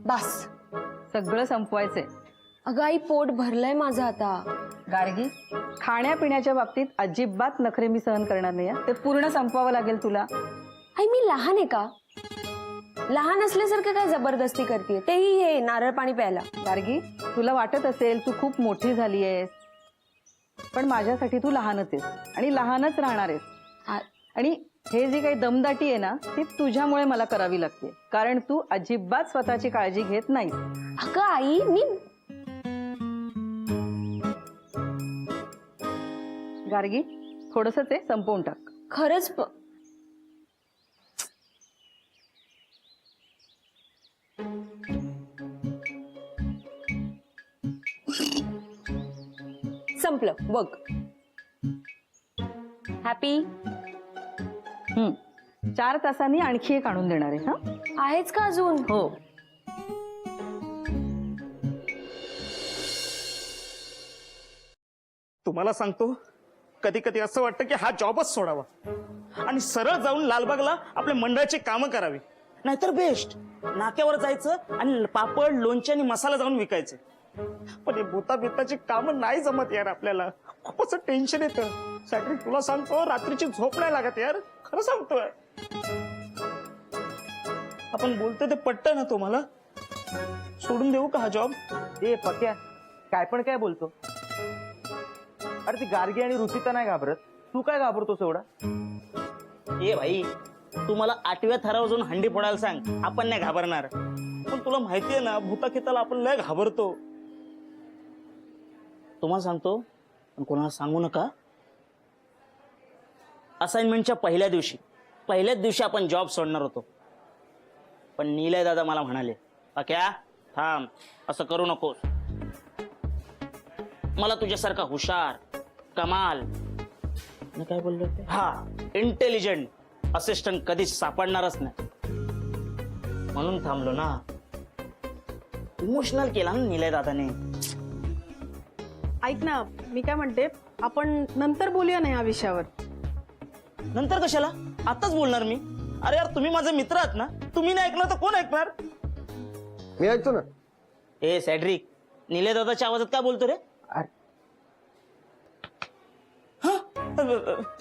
बस सगळं संपवायचंय. अगं आई, पोट भरलंय माझं आता. गार्गी, खाण्यापिण्याच्या बाबतीत अजिबात नखरे मी सहन करणार नाही. ते पूर्ण संपवावं लागेल तुला. आई, मी लहान आहे का? लहान असल्यासारखं काय जबरदस्ती करते? तेही हे नारळ पाणी प्यायला. गार्गी, तुला वाटत असेल तू खूप मोठी झाली आहेस, पण माझ्यासाठी तू लहानच आहेस आणि लहानच राहणार आहेस. आणि हे जी काही दमदाटी आहे ना, ती तुझ्यामुळे मला करावी लागते, कारण तू अजिबात स्वतःची काळजी घेत नाही. अगं आई, मी गार्गी, थोडंसं ते संपवून टाक. खरंच संपलं बघ. हॅपी. 4 तासांनी आणखी एक आणून देणार आहे. हा, आहेच का अजून? हो. तुम्हाला सांगतो, कधी कधी असं वाटतं की हा जॉबच सोडावा आणि सरळ जाऊन लालबागला आपल्या मंडळाची कामं करावी. नाहीतर बेस्ट, नाक्यावर जायचं आणि पापड, लोणचे आणि मसाला जाऊन विकायचं. पण हे भूता बिताची कामं नाही जमत यार आपल्याला. खूप असं टेन्शन येतं. सॅटरी, तुला सांगतो, रात्रीची झोप नाही लागत यार, खरं सांगतोय. आपण बोलतोय ते पटतं ना तुम्हाला? सोडून देऊ का हा जॉब? ए पक्या, काय पण काय बोलतो? अरे ती गार्गी आणि ऋषिता नाही घाबरत, तू काय घाबरतोस एवढा? ए भाई, तू मला 8व्या थरावर जाऊन हंडी फोडायला सांग, आपण नाही घाबरणार. पण तुला माहितीये ना, भूताखिताला आपण लय घाबरतो. तुम्हाला सांगतो, पण कोणाला सांगू नका. असाइनमेंटच्या पहिल्याच दिवशी आपण जॉब सोडणार होतो, पण नीलय दादा मला म्हणाले, पक्या थांब, असं करू नकोस. मला तुझ्यासारखा हुशार, कमाल, काय बोललो ते, हा, इंटेलिजंट असिस्टंट कधीच सापडणारच नाही, म्हणून थांबलो ना. इमोशनल केला ना नीलय दादाने. ऐक ना, मी काय म्हणते, आपण नंतर बोलूया ना या विषयावर. नंतर कशाला, आताच बोलणार मी. अरे यार, तुम्ही माझे मित्र आहात ना, तुम्ही नाही ऐकणार तर कोण ऐकणार? मी ऐकतो ना. ए सॅड्रिक, नीलय दादाच्या आवाजात काय बोलतो रे?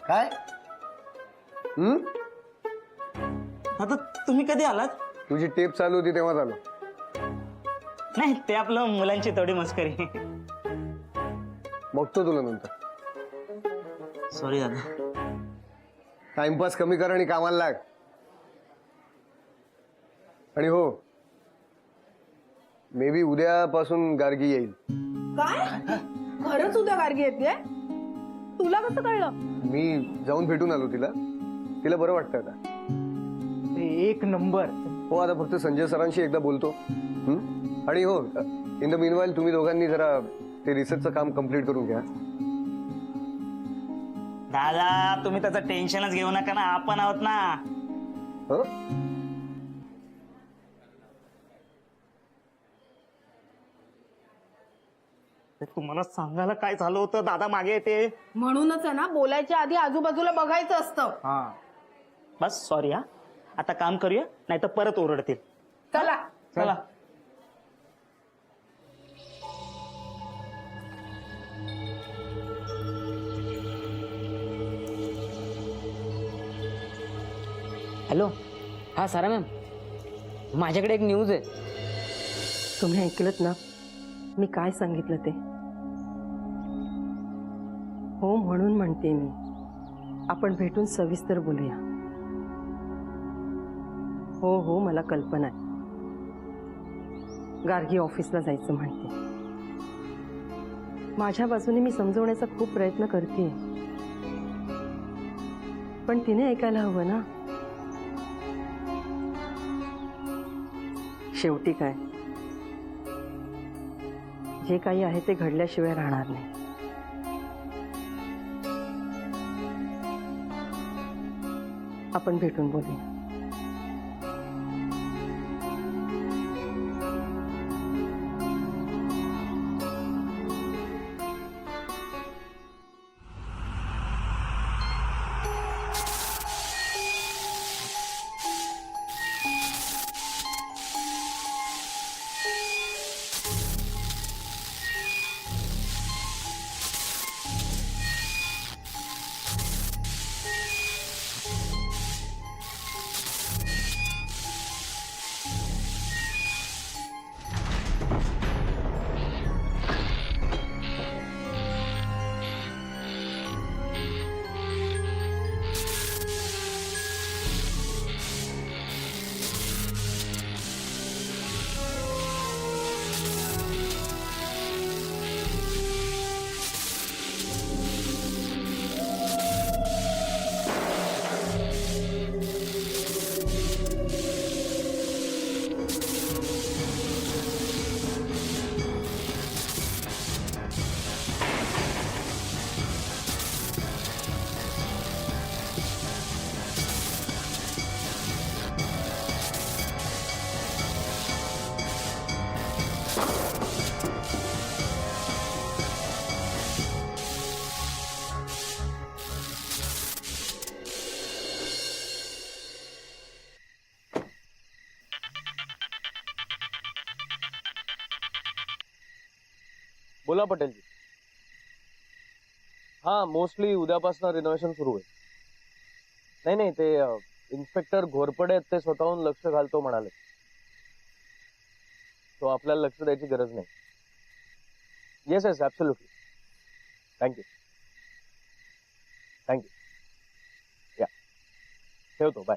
काय? दादा, तुम्ही कधी आलात? तुझी टेप चालू होती तेव्हा झालो. नाही, ते आपलं मुलांची थोडी मस्करी. बघतो तुला नंतर. सॉरी दादा. टाइमपास कमी कर आणि कामाला लाग. आणि हो, मे बी उद्यापासून गार्गी येईल. काय? खरंच उद्या गार्गी येते? तुला कसं कळलं? मी जाऊन भेटून आलो तिला. तिला बरं वाटतं आता. एक नंबर. हो, आता फक्त संजय सरांशी एकदा बोलतो. आणि हो, इन द मीनवाईल तुम्ही दोघांनी जरा ते रिसर्चचं काम कम्प्लीट करून घ्या. दादा, तुम्ही त्याचं टेन्शनच घेऊ नका ना, आपण आहोत ना. हं? तुम्हाला सांगायला काय झालं होतं, दादा मागे येते. म्हणूनच आहे ना, बोलायच्या आधी आजूबाजूला बघायचं असतं. बस सॉरी. हा, आता काम करूया, नाही तर परत ओरडतील. चला. चला. हॅलो, हा सारा मॅम, माझ्याकडे एक न्यूज आहे. तुम्ही ऐकलत ना मी काय सांगितलं ते? हो, म्हणून म्हणते मी, आपण भेटून सविस्तर बोलूया. हो हो, मला कल्पना आहे. गार्गी ऑफिसला जायचं म्हणते. माझ्या बाजूने मी समजवण्याचा खूप प्रयत्न करते, पण तिने ऐकायला हवं ना. शेवटी काय, जे काही आहे ते घडल्याशिवाय राहणार नाही. आपण भेटून बोलूया. बोला पटेलजी. हा मोस्टली उद्यापासून रिनोव्हेशन सुरू होईल. नाही ते इन्स्पेक्टर घोरपडे आहेत, ते स्वतःहून लक्ष घालतो म्हणाले. तो आपल्याला लक्ष द्यायची गरज नाही. Yes yes absolutely. Thank you thank you. या ठेवतो. बाय.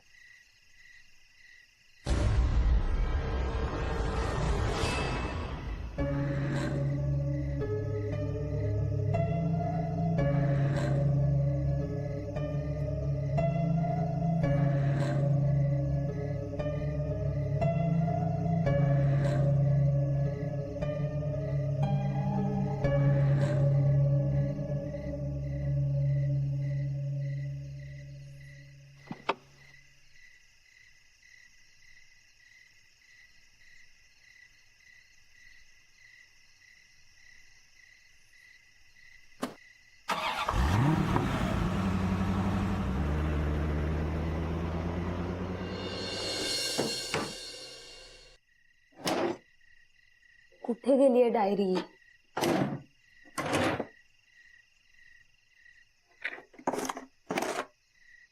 कुठे गेलीये डायरी?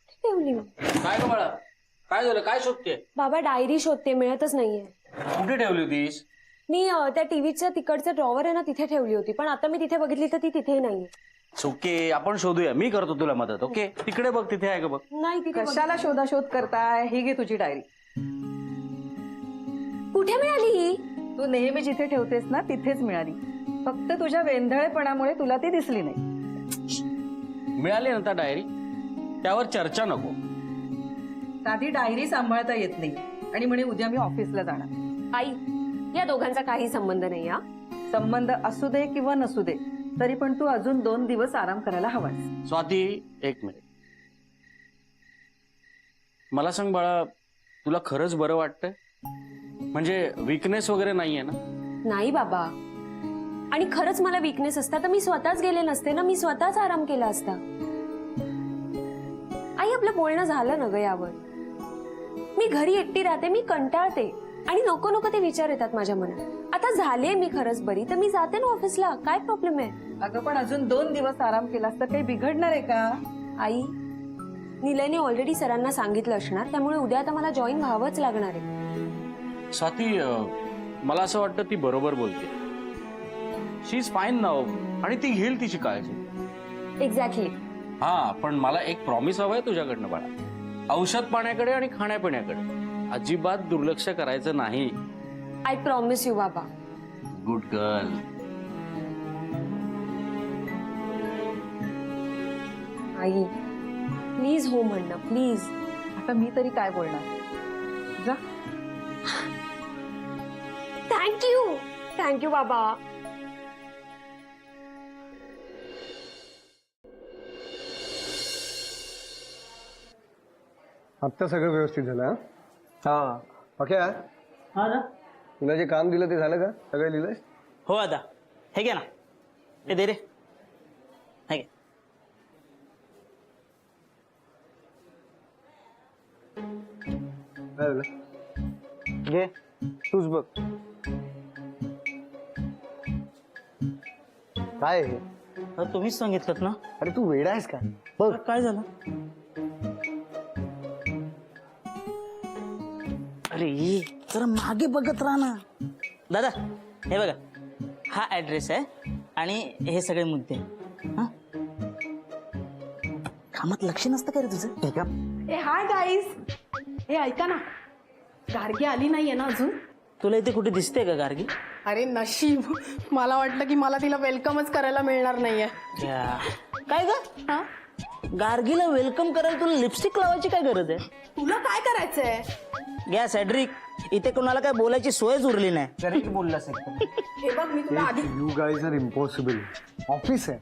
ठेवली मी. काय ग बाळा, काय झालं? काय शोधते? बाबा डायरी शोधते, मिळतच नाहीये. कुठे ठेवली होतीस? मी त्या टीव्हीच्या तिकडचं ड्रॉवर आहे ना, तिथे ठेवली होती, पण आता मी तिथे बघितली तर ती तिथे नाहीये. ओके, आपण शोधूया. मी करतो तुला मदत. ओके, तिकडे बघ, तिथे आहे का बघ. नाही तिथे कशाला शोधाशोध करताय? ही घे तुझी डायरी. कुठे मिळाली ही? तू नेहमी जिथे ठेवतेस ना तिथेच मिळाली. फक्त तुझ्या वेंधळेपणामुळे तुला ती दिसली नाही. मिळाली ना त्या डायरी, त्यावर चर्चा नको. साधी डायरी सांभाळता येत नाही आणि म्हणे उद्या मी ऑफिसला जाणार. आई, या दोघांचा काही संबंध नाही. हा संबंध असू दे किंवा नसू दे, तरी पण तू अजून 2 दिवस आराम करायला हवास. स्वाती, एक मिनिट. मला सांग बाळा, तुला खरंच बरं वाटतंय? म्हणजे विकनेस वगैरे नाहीये ना? नाही बाबा, आणि खरंच मला वीकनेस असता तर मी स्वतःच गेले नसते ना, मी स्वतःच आराम केला असता. आई, आपलं बोलणं झालं ना ग यावर. मी घरी एकटी राहते, मी कंटाळते आणि नको नको ते विचार येतात माझ्या मनात. आता झाले मी खरंच बरी तर मी जाते ना ऑफिसला, काय प्रॉब्लेम आहे? अगं पण अजून 2 दिवस आराम केलास तर काही बिघडणार आहे का? आई, निलयने ऑलरेडी सरांना सांगितलं असणार, त्यामुळे उद्या आता मला जॉईन व्हावंच लागणार आहे. स्वाती, मला असं वाटतं ती बरोबर बोलते. शी इज फाईन नाव आणि ती घेईल तिची काळजी. एक्झॅक्टली. हा, पण मला एक प्रॉमिस हवंय तुझ्याकडनं बाळा. औषध पाण्याकडे आणि खाण्यापिण्याकडे अजिबात दुर्लक्ष करायचं नाही. आय प्रॉमिस यू बाबा. Good girl. आई प्लीज हो म्हणणं, प्लीज. आता मी तरी काय बोलणार? जा. थँक्यू बाबा. आता सगळं व्यवस्थित झालं? हा ओके. हा ना. तुला जे काम दिलं ते झालं का? सगळं लिहिलंय? हो आता हे घे ना, हे दे रे. हे घे. काय झालं? घे तूच बघ. काय हे? तुम्हीच सांगितलं ना. अरे तू वेडा आहेस का? बघ काय झालं? अरे जरा मागे बघत राहा ना. दादा हे बघा, हा ऍड्रेस आहे आणि हे सगळे मुद्दे. हा, कामात लक्ष नसतं का रे तुझं? ए हाय गाईज, हे ऐका ना, गार्गी आली नाहीये ना अजून? तुला इथे कुठे दिसते का गार्गी? अरे नशीब, मला वाटलं की मला तिला वेलकमच करायला मिळणार नाहीये. काय ग? हा, गार्गीला वेलकम करायला तुला लिपस्टिक लावायची काय गरज आहे? तुला काय करायचंय? घ्या सॅड्रिक, इथे कोणाला काय बोलायची सोयच उरली नाही. जरी बोललास हे बघ, मी तुला आधी you guys are impossible. Office आहे,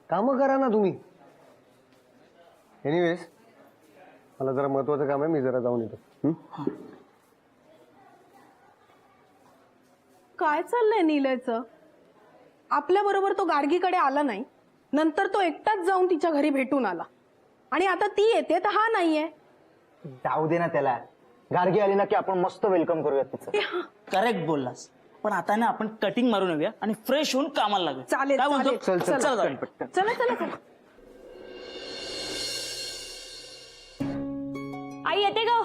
कामं करा ना तुम्ही. एनिवेज, मला जरा महत्वाचं काम आहे, मी जरा जाऊन येतो. काय चाललंय नीलयचं? आपल्या बरोबर तो गार्गीकडे आला नाही, नंतर तो एकटाच जाऊन तिच्या घरी भेटून आला, आणि आता ती येते तर हा नाहीये. जाऊ दे ना त्याला. गार्गी आली ना की आपण मस्त वेलकम करूयात तिचं. करेक्ट बोललास. पण आता ना आपण कटिंग मारून येऊया आणि फ्रेश होऊन कामाला लागूया. चालेल, काय म्हणतो? चालेल. चल जाऊया पटकन. चला चला चला. आई येते ग.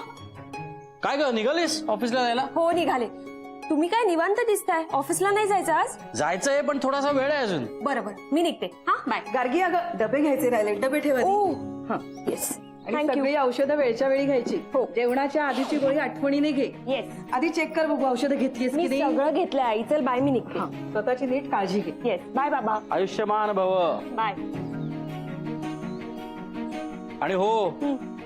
काय ग निघालीस ऑफिसला जायला? हो निघाले. तुम्ही काय निवांत दिसताय, ऑफिसला नाही जायचं आज? जायचंय पण थोडासा वेळ आहे अजून. बरोबर, मी निघते. हा बाय. गार्गी अगं डबे घ्यायचे राहिले, डबे ठेवा. ओ हा. येस, आणि थँक्यू. सगळी औषधं वेळच्या वेळी घ्यायची. हो, जेवणाच्या आधीची गोळी आठवणीने घे. येस, आधी चेक कर बघू औषधं घेतलीस मी की नाही. सगळं घेतलंय आई. चल बाय, मी निघते. हा, स्वतःची नीट काळजी घे. येस, बाय बाबा. आयुष्यमान भव. बाय. आणि हो,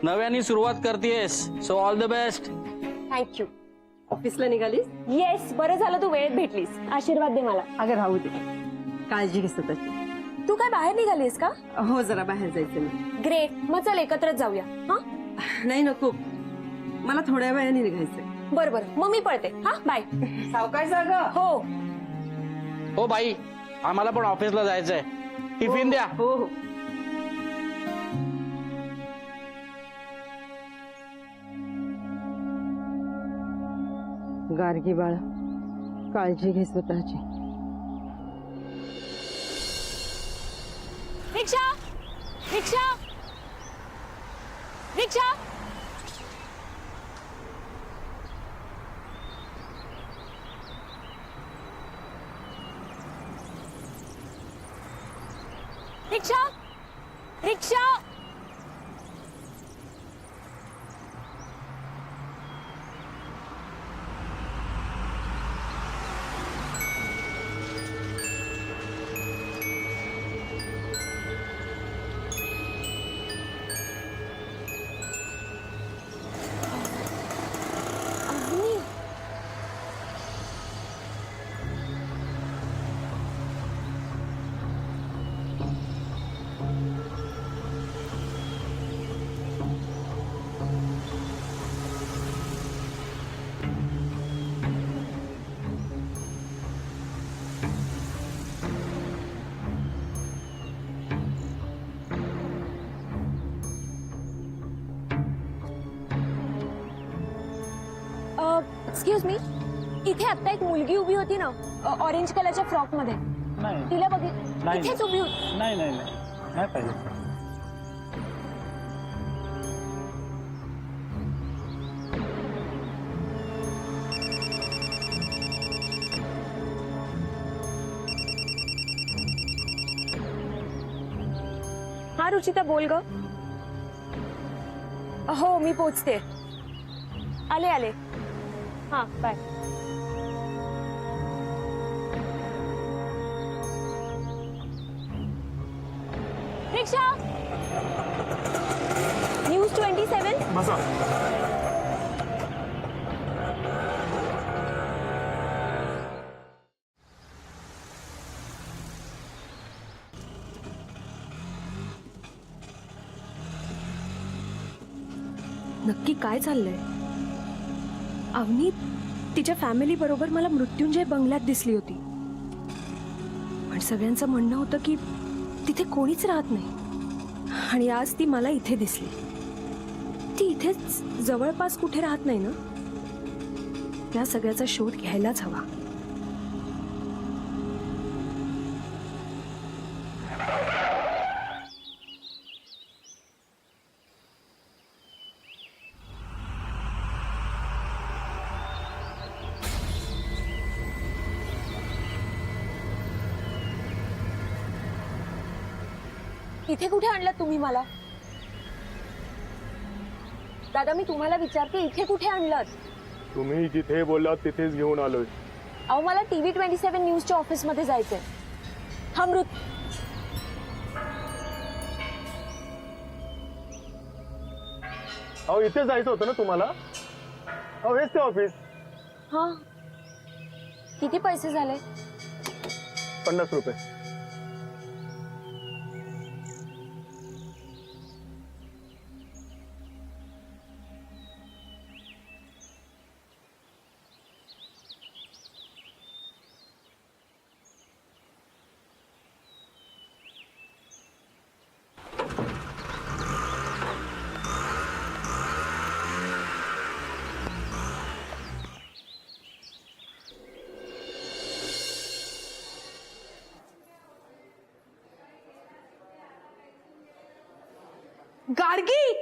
नव्याने सुरुवात करतेस, so all the best. Thank you. ऑफिसला निघालीस? येस, बरं झालं तू वेळेत भेटलीस. आशीर्वाद दे मला. अगं राहू दे. काळजी घे स्वतःची. तू काय बाहेर निघालीस का? हो, जरा बाहेर जायचं ना. ग्रेट, मग चल एकत्रच जाऊया. हा नाही नको, मला थोड्या वेळाने निघायचंय. बरं बरं, मग मी पळते. हा बाय. सावकाश जागा. हो हो बाई, आम्हाला पण ऑफिसला जायचंय. टिफिन द्या. हो हो. गार्गी बाळा, काळजी घे स्वतःची. रिक्षा रिक्षा रिक्षा. रिक्षा रिक्षा. अवनी. एक्सक्यूज मी, इथे आता एक मुलगी उभी होती ना ऑरेंज कलरच्या फ्रॉक मध्ये. नाही तिला बघित नाही. इथेच उभी होती. नाही नाही नाही नाही पाहिजे. हा रुचिता बोल ग. हो मी पोचते. आले आले. हा बाय. रिक्षा. न्यूज 27. बसा. नक्की काय चाललंय? अवनी तिच्या फॅमिली बरोबर मला मृत्युंजय बंगल्यात दिसली होती, पण सगळ्यांचं म्हणणं होतं की तिथे कोणीच राहत नाही, आणि आज ती मला इथे दिसली. ती इथेच जवळपास कुठे राहत नाही ना? त्या सगळ्याचा शोध घ्यायलाच हवा. इथे कुठे आणलं तुम्ही मला? दादा मी तुम्हाला विचारते, इथे कुठे आणलं? तुम्ही जिथे बोललात तिथेच घेऊन आलोय. अहो मला TV 27 न्यूजच्या ऑफिस मध्ये जायचंय. हा अहो इथे जायचं होतं ना तुम्हाला. अहो हेच ते ऑफिस. हा किती पैसे झाले? 50 रुपये. Gargi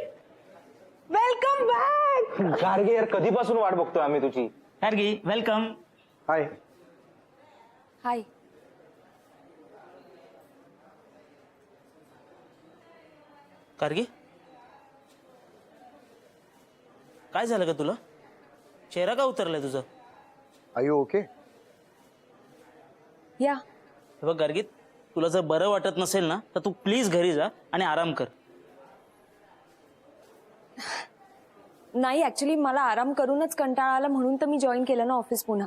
welcome back. गार्गे यार कधीपासून वाट बघतोय आम्ही तुझी. Gargi welcome. Hi. Hi. Gargi काय झालं का तुला? चेहरा का उतरलाय तुझा? Are you okay? या. हे बघ गार्गी, तुला जर बरं वाटत नसेल ना तर तू प्लीज घरी जा आणि आराम कर. नाही, ऍक्च्युली मला आराम करूनच कंटाळा आला म्हणून तर मी जॉईन केलं ना ऑफिस पुन्हा.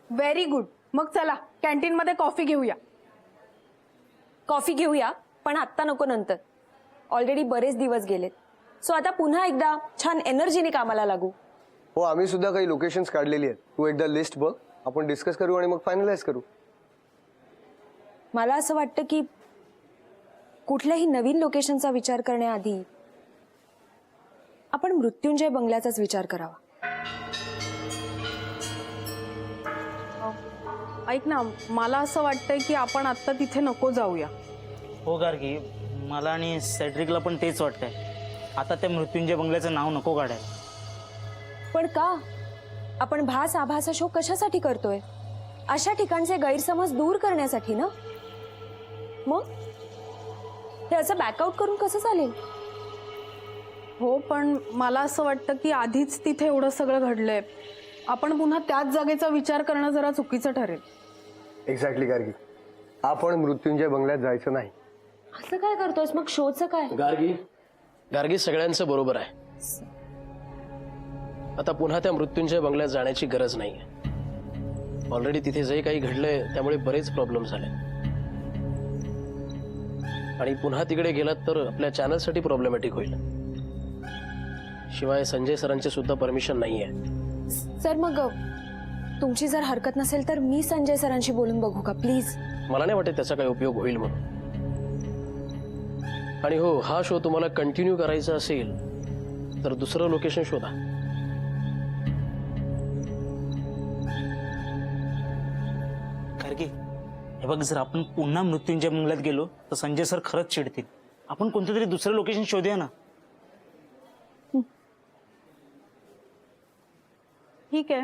Very good. मग चला कॅन्टीन मध्ये कॉफी घेऊया. कॉफी घेऊया, पण आत्ता नको, नंतर. ऑलरेडी बरेच दिवस गेलेत. सो आता पुन्हा एकदा छान एनर्जीने कामाला लागू. हो, आम्ही सुद्धा काही लोकेशन्स काढलेली आहेत. तू एकदा लिस्ट बघ, आपण डिस्कस करू आणि मग फायनलाइज करू. मला असं वाटतं की कुठल्याही नवीन लोकेशनचा विचार करण्याआधी आपण मृत्युंजय बंगल्याचाच विचार करावा. ऐक ना, मला असं वाटतंय की आपण आत्ता तिथे नको जाऊया. हो गार्गी, मला आणि सेड्रिकला पण तेच वाटतंय. आता त्या मृत्युंजय बंगल्याचं नाव नको काढायला. पण का? आपण भास आभासा शो कशासाठी करतोय? अशा ठिकाणचे गैरसमज दूर करण्यासाठी ना. मग हे असं बॅकआउट करून कसं चालेल? हो, पण मला असं वाटतं की आधीच तिथे एवढं सगळं घडलंय. आपण पुन्हा त्याच जागेचा विचार करणं जरा चुकीचं ठरेल. एक्झॅक्टली गार्गी, आपण मृत्युंजय बंगल्यात जायचं नाही. असं काय करतोयस मग? शोचं काय? गार्गी सगळ्यांचं बरोबर आहे. आता पुन्हा त्या मृत्युंजय बंगल्यात जाण्याची गरज नाहीये. ऑलरेडी तिथे जे काही घडलंय त्यामुळे बरेच प्रॉब्लेम झाले आणि पुन्हा तिकडे गेलात तर आपल्या चॅनलसाठी प्रॉब्लेमॅटिक होईल. शिवाय संजय सरांचे सुद्धा परमिशन नाहीये. सर, मग तुमची जर हरकत नसेल तर मी संजय सरांशी बोलून बघू का प्लीज? मला नाही वाटत त्याचा काही उपयोग होईल म्हणून. आणि हो, हा शो तुम्हाला कंटिन्यू करायचा असेल तर दुसरं लोकेशन शोधा. गार्गी, हे बघ, जर आपण पुन्हा मृत्युंजय बंगल्यात गेलो तर संजय सर खरंच चिडतील. आपण कोणतं तरी दुसरं लोकेशन शोधूया ना. ठीक आहे,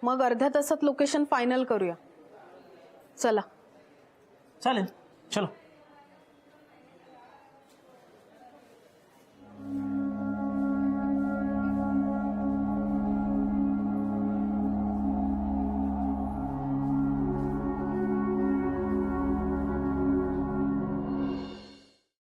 मग अर्ध्या तासात लोकेशन फायनल करूया. चला. चालेल, चलो.